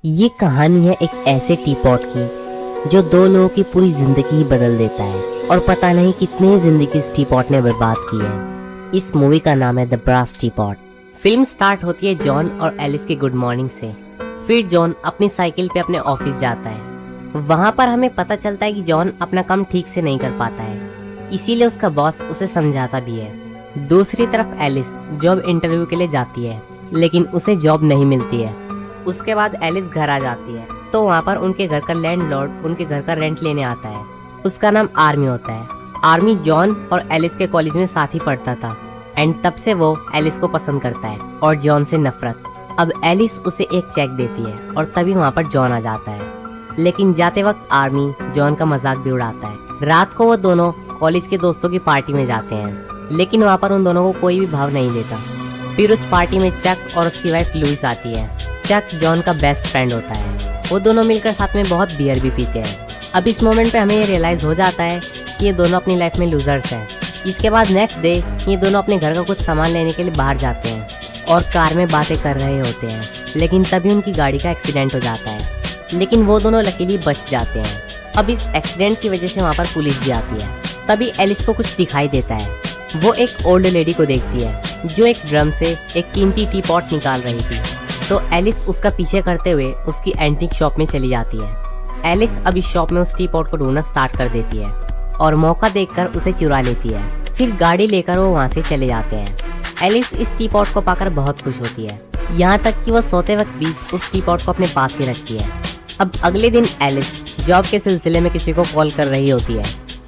ये कहानी है एक ऐसे टी पॉट की जो दो लोगों की पूरी जिंदगी ही बदल देता है और पता नहीं कितनी जिंदगी इस टी पॉट ने बर्बाद की है। इस मूवी का नाम है the brass tea pot. Film start होती है जॉन और एलिस के गुड मॉर्निंग से। फिर जॉन अपनी साइकिल पे अपने ऑफिस जाता है। वहाँ पर हमें पता चलता है कि जॉन अपना काम ठीक से नहीं कर पाता है, इसीलिए उसका बॉस उसे समझाता भी है। दूसरी तरफ एलिस जॉब इंटरव्यू के लिए जाती है, लेकिन उसे जॉब नहीं मिलती है। उसके बाद एलिस घर आ जाती है तो वहाँ पर उनके घर का लैंडलॉर्ड उनके घर का रेंट लेने आता है। उसका नाम आर्मी होता है। आर्मी जॉन और एलिस के कॉलेज में साथ ही पढ़ता था एंड तब से वो एलिस को पसंद करता है और जॉन से नफरत। अब एलिस उसे एक चेक देती है और तभी वहाँ पर जॉन आ जाता है, लेकिन जाते वक्त आर्मी जॉन का मजाक भी उड़ाता है। रात को वो दोनों कॉलेज के दोस्तों की पार्टी में जाते हैं, लेकिन वहाँ पर उन दोनों को कोई भी भाव नहीं देता। फिर उस पार्टी में चक और उसकी वाइफ लुइस आती है। चक जॉन का बेस्ट फ्रेंड होता है। वो दोनों मिलकर साथ में बहुत बियर भी पीते हैं। अब इस मोमेंट पे हमें ये रियलाइज हो जाता है कि ये दोनों अपनी लाइफ में लूजर्स हैं। इसके बाद नेक्स्ट डे ये दोनों अपने घर का कुछ सामान लेने के लिए बाहर जाते हैं और कार में बातें कर रहे होते हैं, लेकिन तभी उनकी गाड़ी का एक्सीडेंट हो जाता है, लेकिन वो दोनों लकीली बच जाते हैं। अब इस एक्सीडेंट की वजह से वहाँ पर पुलिस भी आती है। तभी एलिस को कुछ दिखाई देता है। वो एक ओल्ड लेडी को देखती है जो एक ड्रम से एक कीमती टी पॉट निकाल रही थी, तो एलिस उसका पीछे करते हुए उसकी एंटीक शॉप में चली जाती है। एलिस अब इस शॉप में उस टी पॉट को ढूंढना स्टार्ट कर देती है और मौका देखकर उसे चुरा लेती है। फिर गाड़ी लेकर वो वहाँ से चले जाते हैं। एलिस इस टी पॉट को पाकर बहुत खुश होती है, यहाँ तक कि वो सोते वक्त भी उस टी पॉट को अपने पास ही रखती है। अब अगले दिन एलिस जॉब के सिलसिले में किसी को कॉल कर रही होती है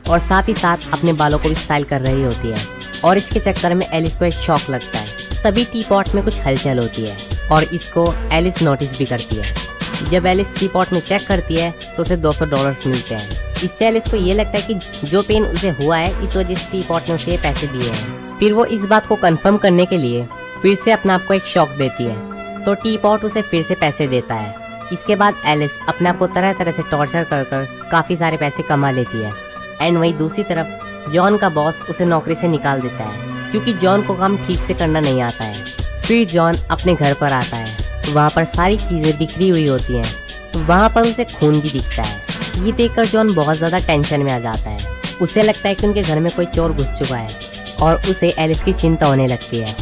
और साथ ही साथ अपने बालों को भी स्टाइल कर रही होती है, और इसके चक्कर में एलिस को एक शॉक लगता है। तभी टी पॉट में कुछ हलचल होती है और इसको एलिस नोटिस भी करती है। जब एलिस टी पॉट में चेक करती है तो उसे $200 मिलते हैं। इससे एलिस को ये लगता है कि जो पेन उसे हुआ है इस वजह से टी पॉट ने उसे ये पैसे दिए हैं। फिर वो इस बात को कंफर्म करने के लिए फिर से अपने आप को एक शॉक देती है, तो टी पॉट उसे फिर से पैसे देता है। इसके बाद एलिस अपने आप को तरह तरह से टॉर्चर कर काफी सारे पैसे कमा लेती है। एंड वहीं दूसरी तरफ जॉन का बॉस उसे नौकरी से निकाल देता है क्योंकि जॉन को काम ठीक से करना नहीं आता है। फिर जॉन अपने घर पर आता है, वहाँ पर सारी चीजें बिखरी हुई होती हैं। वहाँ पर उसे खून भी दिखता है। ये देखकर जॉन बहुत ज्यादा टेंशन में आ जाता है। उसे लगता है कि उनके घर में कोई चोर घुस चुका है और उसे एलिस की चिंता होने लगती है,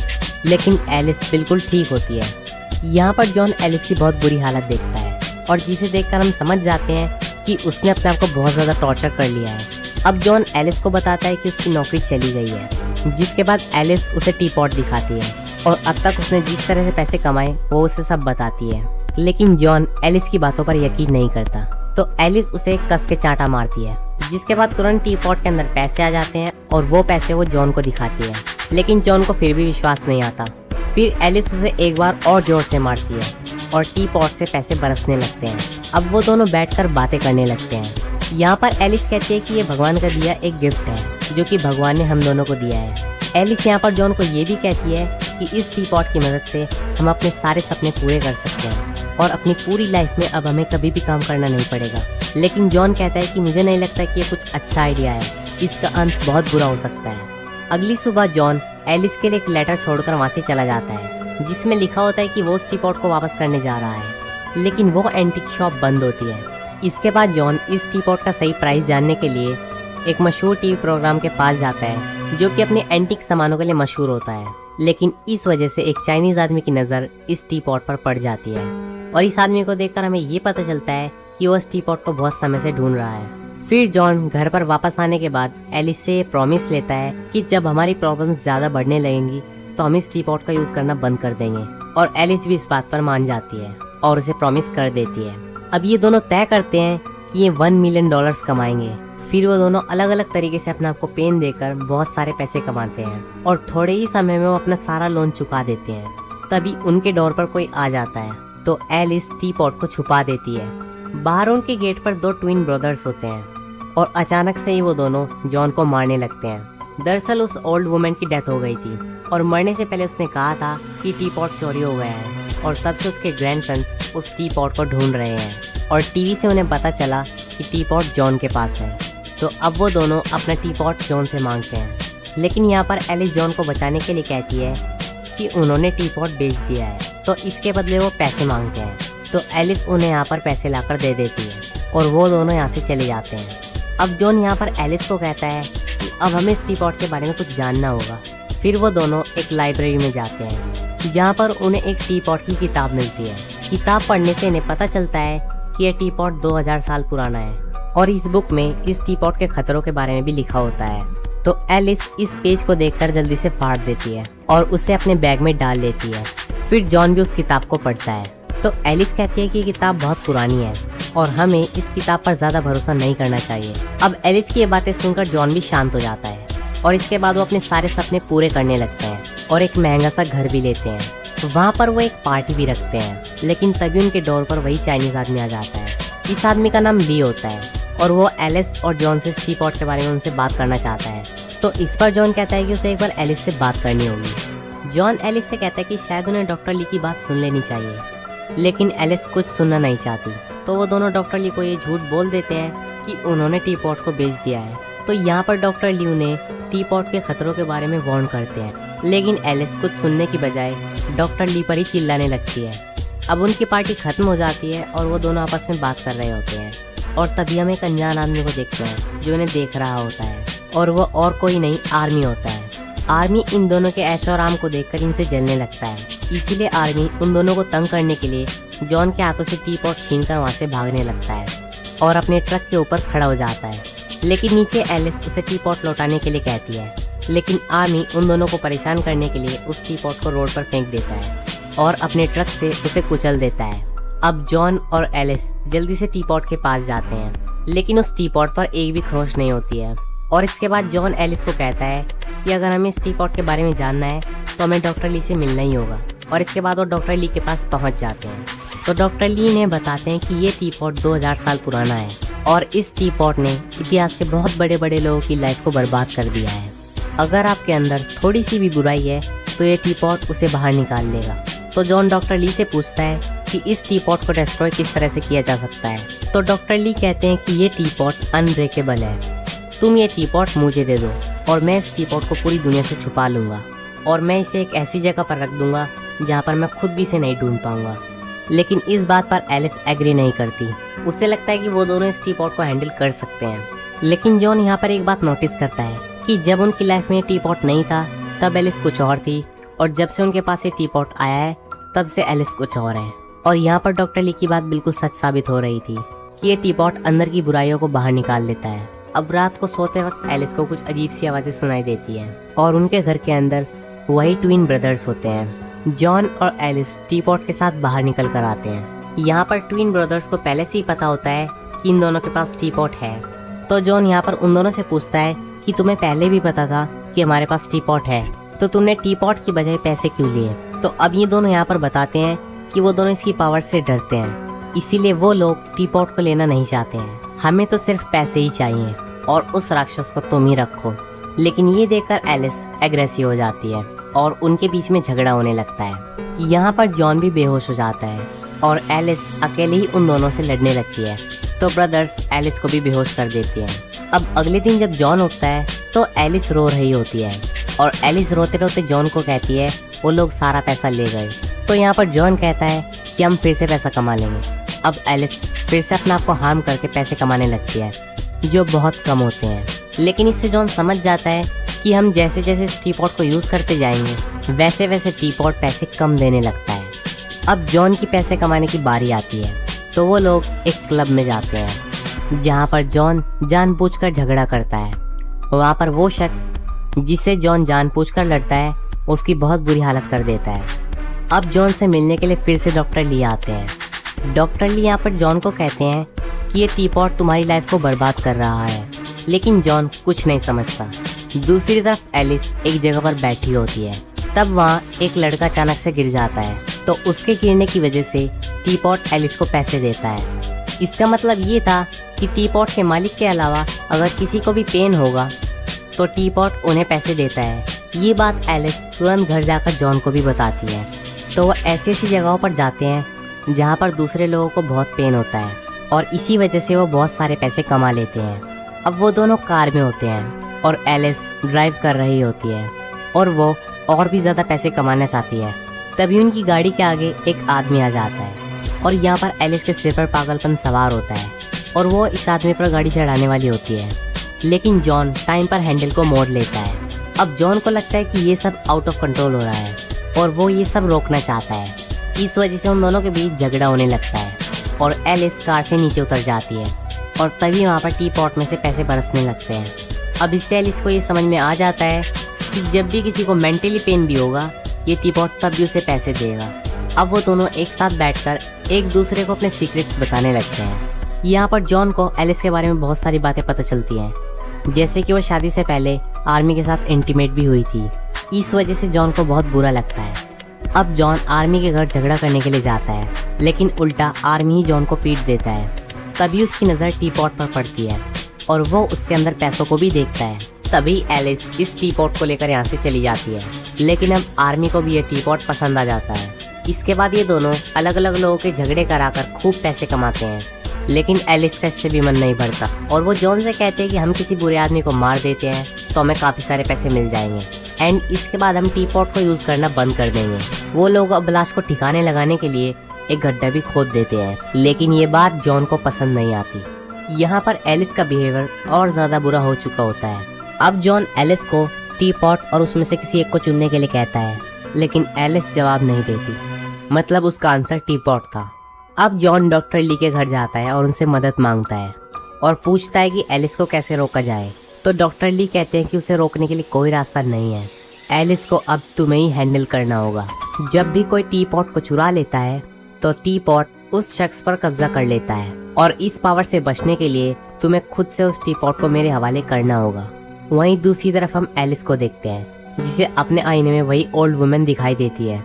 लेकिन एलिस बिल्कुल ठीक होती है। यहाँ पर जॉन एलिस की बहुत बुरी हालत देखता है और जिसे देखकर हम समझ जाते हैं कि उसने अपने आप को बहुत ज्यादा टॉर्चर कर लिया है। अब जॉन एलिस को बताता है कि उसकी नौकरी चली गई है, जिसके बाद एलिस उसे टी पॉट दिखाती है और अब तक उसने जिस तरह से पैसे कमाए वो उसे सब बताती है, लेकिन जॉन एलिस की बातों पर यकीन नहीं करता। तो एलिस उसे कस के चांटा मारती है, जिसके बाद तुरंत टी पॉट के अंदर पैसे आ जाते हैं और वो पैसे वो जॉन को दिखाती है, लेकिन जॉन को फिर भी विश्वास नहीं आता। फिर एलिस उसे एक बार और जोर से मारती है और टी पॉट से पैसे बरसने लगते हैं। अब वो दोनों बैठकर बातें करने लगते हैं। यहाँ पर एलिस कहती है कि ये भगवान का दिया एक गिफ्ट है जो कि भगवान ने हम दोनों को दिया है। एलिस यहाँ पर जॉन को ये भी कहती है कि इस टी पॉट की मदद से हम अपने सारे सपने पूरे कर सकते हैं और अपनी पूरी लाइफ में अब हमें कभी भी काम करना नहीं पड़ेगा। लेकिन जॉन कहता है कि मुझे नहीं लगता कि ये कुछ अच्छा आइडिया है, इसका अंत बहुत बुरा हो सकता है। अगली सुबह जॉन एलिस के लिए एक लेटर छोड़कर वहाँ से चला जाता है, जिसमें लिखा होता है कि वो उस टी पॉट को वापस करने जा रहा है, लेकिन वो एंटीक शॉप बंद होती है। इसके बाद जॉन इस टी पॉट का सही प्राइस जानने के लिए एक मशहूर टीवी प्रोग्राम के पास जाता है जो कि अपने एंटीक सामानों के लिए मशहूर होता है, लेकिन इस वजह से एक चाइनीज आदमी की नज़र इस टी पॉट पर पड़ जाती है और इस आदमी को देखकर हमें ये पता चलता है कि वो इस टी पॉट को बहुत समय से ढूंढ रहा है। फिर जॉन घर पर वापस आने के बाद एलिस से प्रॉमिस लेता है कि जब हमारी प्रॉब्लम्स ज़्यादा बढ़ने लगेंगी तो हम इस टी पॉट का यूज़ करना बंद कर देंगे, और एलिस भी इस बात पर मान जाती है और उसे प्रॉमिस कर देती है। अब ये दोनों तय करते हैं कि ये $1 मिलियन कमाएंगे। फिर वो दोनों अलग अलग तरीके से अपने आप को पेन देकर बहुत सारे पैसे कमाते हैं और थोड़े ही समय में वो अपना सारा लोन चुका देते हैं। तभी उनके डोर पर कोई आ जाता है तो एलिस टी पॉट को छुपा देती है। बाहर उनके गेट पर 2 ट्विन ब्रदर्स होते हैं और अचानक से ही वो दोनों जॉन को मारने लगते हैं। दरअसल उस ओल्ड वुमेन की डेथ हो गई थी और मरने से पहले उसने कहा था कि टी पॉट चोरी हो गया है, और तब से उसके ग्रैंडसन्स उस टी पॉट को ढूंढ रहे हैं और टीवी से उन्हें पता चला कि टी पॉट जॉन के पास है। तो अब वो दोनों अपना टी पॉट जॉन से मांगते हैं, लेकिन यहाँ पर एलिस जॉन को बचाने के लिए कहती है कि उन्होंने टी पॉट बेच दिया है, तो इसके बदले वो पैसे मांगते हैं। तो एलिस उन्हें यहाँ पर पैसे लाकर दे देती है और वो दोनों यहाँ से चले जाते हैं। अब जॉन यहाँ पर एलिस को कहता है कि अब हमें इस टी पॉट के बारे में कुछ जानना होगा। फिर वो दोनों एक लाइब्रेरी में जाते हैं जहाँ पर उन्हें एक टी पॉट की किताब मिलती है। किताब पढ़ने से इन्हें पता चलता है कि यह टी पॉट 2000 साल पुराना है और इस बुक में इस टी पॉट के खतरों के बारे में भी लिखा होता है। तो एलिस इस पेज को देखकर जल्दी से फाड़ देती है और उसे अपने बैग में डाल लेती है। फिर जॉन भी उस किताब को पढ़ता है। तो एलिस कहती है कि किताब बहुत पुरानी है और हमें इस किताब पर ज्यादा भरोसा नहीं करना चाहिए। अब एलिस की ये बातें सुनकर जॉन भी शांत हो जाता है और इसके बाद वो अपने सारे सपने पूरे करने लगते हैं और एक महंगा सा घर भी लेते हैं। वहाँ पर वो एक पार्टी भी रखते हैं, लेकिन तभी उनके डोर पर वही चाइनीज आदमी आ जाता है। इस आदमी का नाम ली होता है और वो एलिस और जॉन से इस टी पॉट के बारे में उनसे बात करना चाहता है। तो इस पर जॉन कहता है कि उसे एक बार एलिस से बात करनी होगी। जॉन एलिस से कहता है कि शायद उन्हें डॉक्टर ली की बात सुन लेनी चाहिए, लेकिन एलिस कुछ सुनना नहीं चाहती। तो वो दोनों डॉक्टर ली को ये झूठ बोल देते हैं कि उन्होंने टी पॉट को बेच दिया है। तो यहाँ पर डॉक्टर ली उन्हें टी पॉट के खतरों के बारे में वार्न करते हैं, लेकिन एलिस कुछ सुनने की बजाय डॉक्टर ली पर ही चिल्लाने लगती है। अब उनकी पार्टी खत्म हो जाती है और वो दोनों आपस में बात कर रहे होते हैं और तभी हम एक अनजान आदमी को देखते हैं जो इन्हें देख रहा होता है और वो और कोई नहीं आर्मी होता है। आर्मी इन दोनों के ऐशो आराम को देखकर इनसे जलने लगता है, इसीलिए आर्मी उन दोनों को तंग करने के लिए जॉन के हाथों से टी पॉट छीनकर वहाँ से भागने लगता है और अपने ट्रक के ऊपर खड़ा हो जाता है। लेकिन नीचे एलिस उसे टी पॉट लौटाने के लिए कहती है, लेकिन आर्मी उन दोनों को परेशान करने के लिए उस टी पॉट को रोड पर फेंक देता है और अपने ट्रक से उसे कुचल देता है। अब जॉन और एलिस जल्दी से टी पॉट के पास जाते हैं, लेकिन उस टी पॉट पर एक भी खरोंच नहीं होती है। और इसके बाद जॉन एलिस को कहता है कि अगर हमें इस टी पॉट के बारे में जानना है तो हमें डॉक्टर ली से मिलना ही होगा। और इसके बाद वो डॉक्टर ली के पास पहुंच जाते हैं। तो डॉक्टर ली इन्हें बताते हैं कि ये टी पॉट 2000 साल पुराना है और इस टी पॉट ने इतिहास के बहुत बड़े बड़े लोगों की लाइफ को बर्बाद कर दिया है। अगर आपके अंदर थोड़ी सी भी बुराई है तो ये टी पॉट उसे बाहर निकाल लेगा। तो जॉन डॉक्टर ली से पूछता है कि इस टी पॉट को डिस्ट्रॉय किस तरह से किया जा सकता है। तो डॉक्टर ली कहते हैं कि ये टी पॉट अनब्रेकेबल है, तुम ये टी पॉट मुझे दे दो और मैं इस टी पॉट को पूरी दुनिया से छुपा लूँगा और मैं इसे एक ऐसी जगह पर रख दूंगा जहाँ पर मैं खुद भी इसे नहीं ढूंढ पाऊंगा। लेकिन इस बात पर एलिस एग्री नहीं करती। उसे लगता है कि वो दोनों इस टी पॉट को हैंडल कर सकते हैं। लेकिन जॉन यहाँ पर एक बात नोटिस करता है कि जब उनकी लाइफ में टी पॉट नहीं था तब एलिस कुछ और थी और जब से उनके पास ये टी पॉट आया है तब से एलिस कुछ और है। और यहाँ पर डॉक्टर ली की बात बिल्कुल सच साबित हो रही थी कि ये टी पॉट अंदर की बुराइयों को बाहर निकाल लेता है। अब रात को सोते वक्त एलिस को कुछ अजीब सी आवाजें सुनाई देती हैं और उनके घर के अंदर वही ट्विन ब्रदर्स होते हैं। जॉन और एलिस टी पॉट के साथ बाहर निकल कर आते हैं। यहाँ पर ट्विन ब्रदर्स को पहले से ही पता होता है कि इन दोनों के पास टी पॉट है। तो जॉन यहाँ पर उन दोनों से पूछता है कि तुम्हें पहले भी पता था कि हमारे पास टी पॉट है, तो तुमने टी पॉट की बजाय पैसे क्यों लिए? तो अब ये दोनों यहाँ पर बताते हैं कि वो दोनों इसकी पावर से डरते हैं, इसीलिए वो लोग टी पॉट को लेना नहीं चाहते हैं। हमें तो सिर्फ पैसे ही चाहिए और उस राक्षस को तुम ही रखो। लेकिन ये देखकर एलिस एग्रेसिव हो जाती है और उनके बीच में झगड़ा होने लगता है। यहाँ पर जॉन भी बेहोश हो जाता है और एलिस अकेले ही उन दोनों से लड़ने लगती है। तो ब्रदर्स एलिस को भी बेहोश कर देती हैं। अब अगले दिन जब जॉन उठता है तो एलिस रो रही होती है और एलिस रोते रोते जॉन को कहती है वो लोग सारा पैसा ले गए। तो यहाँ पर जॉन कहता है कि हम फिर से पैसा कमा लेंगे। अब एलिस फिर से अपने आप को हार्म करके पैसे कमाने लगती है जो बहुत कम होते हैं। लेकिन इससे जॉन समझ जाता है कि हम जैसे जैसे इस टी पॉट को यूज करते जाएंगे वैसे वैसे टी पॉट पैसे कम देने लगता है। अब जॉन की पैसे कमाने की बारी आती है तो वो लोग एक क्लब में जाते हैं जहाँ पर जॉन जानबूझकर झगड़ा करता है। वहाँ पर वो शख्स जिसे जॉन जानबूझकर लड़ता है उसकी बहुत बुरी हालत कर देता है। अब जॉन से मिलने के लिए फिर से डॉक्टर ली आते हैं। डॉक्टर ली यहाँ पर जॉन को कहते हैं कि ये टी पॉट तुम्हारी लाइफ को बर्बाद कर रहा है, लेकिन जॉन कुछ नहीं समझता। दूसरी तरफ एलिस एक जगह पर बैठी होती है। तब वहाँ एक लड़का अचानक से गिर जाता है तो उसके गिरने की वजह से टी पॉट एलिस को पैसे देता है। इसका मतलब ये था कि टी पॉट के मालिक के अलावा अगर किसी को भी पेन होगा तो टी पॉट उन्हें पैसे देता है। ये बात एलिस तुरंत घर जाकर जॉन को भी बताती है। तो वो ऐसी ऐसी जगहों पर जाते हैं जहाँ पर दूसरे लोगों को बहुत पेन होता है और इसी वजह से वो बहुत सारे पैसे कमा लेते हैं। अब वो दोनों कार में होते हैं और एलिस ड्राइव कर रही होती है और वो और भी ज़्यादा पैसे कमाना चाहती है। तभी उनकी गाड़ी के आगे एक आदमी आ जाता है और यहाँ पर एलिस के सिर पर पागलपन सवार होता है और वो इस आदमी पर गाड़ी चढ़ाने वाली होती है, लेकिन जॉन टाइम पर हैंडल को मोड़ लेता है। अब जॉन को लगता है कि ये सब आउट ऑफ कंट्रोल हो रहा है और वो ये सब रोकना चाहता है। इस वजह से उन दोनों के बीच झगड़ा होने लगता है और एलिस कार से नीचे उतर जाती है और तभी वहाँ पर टी पॉट में से पैसे बरसने लगते हैं। अब इससे एलिस को ये समझ में आ जाता है कि जब भी किसी को मेंटली पेन भी होगा, ये टी पॉट तब भी उसे पैसे देगा। अब वो दोनों एक साथ बैठकर एक दूसरे को अपने सीक्रेट्स बताने लगते हैं। यहाँ पर जॉन को एलिस के बारे में बहुत सारी बातें पता चलती हैं, जैसे कि वो शादी से पहले आर्मी के साथ इंटीमेट भी हुई थी। इस वजह से जॉन को बहुत बुरा लगता है। अब जॉन आर्मी के घर झगड़ा करने के लिए जाता है, लेकिन उल्टा आर्मी ही जॉन को पीट देता है। तभी उसकी नज़र टी पॉट पर पड़ती है और वो उसके अंदर पैसों को भी देखता है। तभी एलिस इस टी पॉट को लेकर यहाँ से चली जाती है, लेकिन अब आर्मी को भी ये टी पॉट पसंद आ जाता है। इसके बाद ये दोनों अलग अलग लोगों के झगड़े कराकर खूब पैसे कमाते हैं, लेकिन एलिस का इससे भी मन नहीं भरता और वो जॉन से कहते हैं कि हम किसी बुरे आदमी को मार देते हैं तो हमें काफ़ी सारे पैसे मिल जाएंगे एंड इसके बाद हम टी पॉट को यूज़ करना बंद कर देंगे। वो लोग अब लाश को ठिकाने लगाने के लिए एक गड्ढा भी खोद देते हैं, लेकिन ये बात जॉन को पसंद नहीं आती। यहाँ पर एलिस का बिहेवियर और ज़्यादा बुरा हो चुका होता है। अब जॉन एलिस को टी पॉट और उसमें से किसी एक को चुनने के लिए कहता है, लेकिन एलिस जवाब नहीं देती, मतलब उसका आंसर टी पॉट था। अब जॉन डॉक्टर ली के घर जाता है और उनसे मदद मांगता है और पूछता है कि एलिस को कैसे रोका जाए। तो डॉक्टर ली कहते हैं कि उसे रोकने के लिए कोई रास्ता नहीं है, एलिस को अब तुम्हें ही हैंडल करना होगा। जब भी कोई टी पॉट को चुरा लेता है तो टी पॉट उस शख्स पर कब्जा कर लेता है और इस पावर से बचने के लिए तुम्हें खुद से उस टी पॉट को मेरे हवाले करना होगा। वहीं दूसरी तरफ हम एलिस को देखते हैं, जिसे अपने आईने में वही ओल्ड वुमेन दिखाई देती है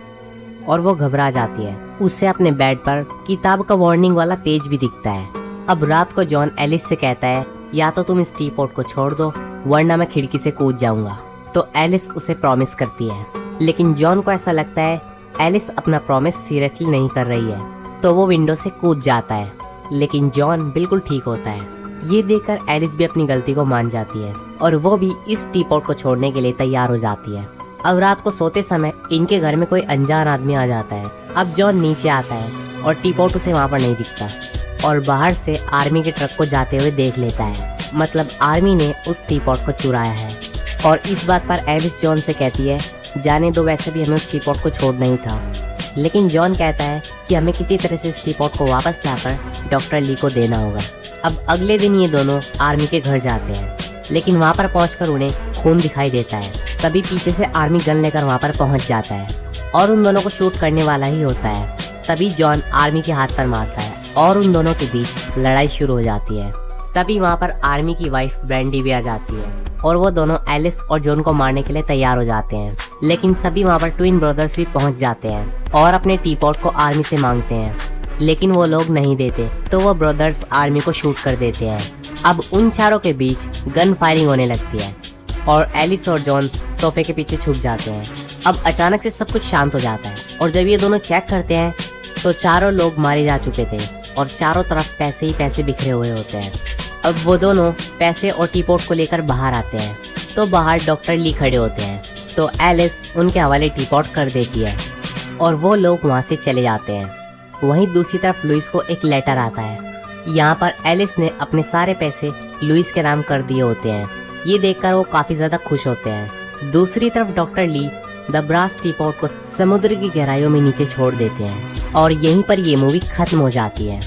और वो घबरा जाती है। उसे अपने बेड पर किताब का वार्निंग वाला पेज भी दिखता है। अब रात को जॉन एलिस से कहता है, या तो तुम इस टी पॉट को छोड़ दो वरना मैं खिड़की से कूद जाऊंगा। तो एलिस उसे प्रॉमिस करती है, लेकिन जॉन को ऐसा लगता है एलिस अपना प्रॉमिस सीरियसली नहीं कर रही है, तो वो विंडो से कूद जाता है, लेकिन जॉन बिल्कुल ठीक होता है। ये देखकर एलिस भी अपनी गलती को मान जाती है और वो भी इस टी पॉट को छोड़ने के लिए तैयार हो जाती है। अब रात को सोते समय इनके घर में कोई अनजान आदमी आ जाता है। अब जॉन नीचे आता है और टी पॉट उसे वहाँ पर नहीं दिखता और बाहर से आर्मी के ट्रक को जाते हुए देख लेता है, मतलब आर्मी ने उस टी पॉट को चुराया है। और इस बात पर एलिस जॉन से कहती है, जाने दो, वैसे भी हमें उस टी पॉट को छोड़ना ही था। लेकिन जॉन कहता है कि हमें किसी तरह से इस टी पॉट को वापस लाकर डॉक्टर ली को देना होगा। अब अगले दिन ये दोनों आर्मी के घर जाते हैं, लेकिन वहाँ पर पहुंचकर उन्हें खून दिखाई देता है। तभी पीछे से आर्मी गन लेकर वहाँ पर पहुंच जाता है और उन दोनों को शूट करने वाला ही होता है। तभी जॉन आर्मी के हाथ पर मारता है और उन दोनों के बीच लड़ाई शुरू हो जाती है। तभी वहाँ पर आर्मी की वाइफ ब्रेंडी भी आ जाती है और वो दोनों एलिस और जॉन को मारने के लिए तैयार हो जाते हैं। लेकिन तभी वहाँ पर ट्विन ब्रदर्स भी पहुँच जाते हैं और अपने टी पॉट को आर्मी से मांगते हैं, लेकिन वो लोग नहीं देते, तो वो ब्रदर्स आर्मी को शूट कर देते हैं। अब उन चारों के बीच गन फायरिंग होने लगती है और एलिस और जॉन सोफे के पीछे छुप जाते हैं। अब अचानक से सब कुछ शांत हो जाता है और जब ये दोनों चेक करते हैं तो चारों लोग मारे जा चुके थे और चारों तरफ पैसे ही पैसे बिखरे हुए होते हैं। अब वो दोनों पैसे और टी पॉट को लेकर बाहर आते हैं, तो बाहर डॉक्टर ली खड़े होते हैं, तो एलिस उनके हवाले टी पॉट कर देती है और वो लोग वहाँ से चले जाते हैं। वहीं दूसरी तरफ लुइस को एक लेटर आता है। यहाँ पर एलिस ने अपने सारे पैसे लुइस के नाम कर दिए होते हैं। ये देखकर वो काफ़ी ज़्यादा खुश होते हैं। दूसरी तरफ doctor Lee the brass tea pot को समुद्र की गहराइयों में नीचे छोड़ देते हैं और यहीं पर ये मूवी खत्म हो जाती है।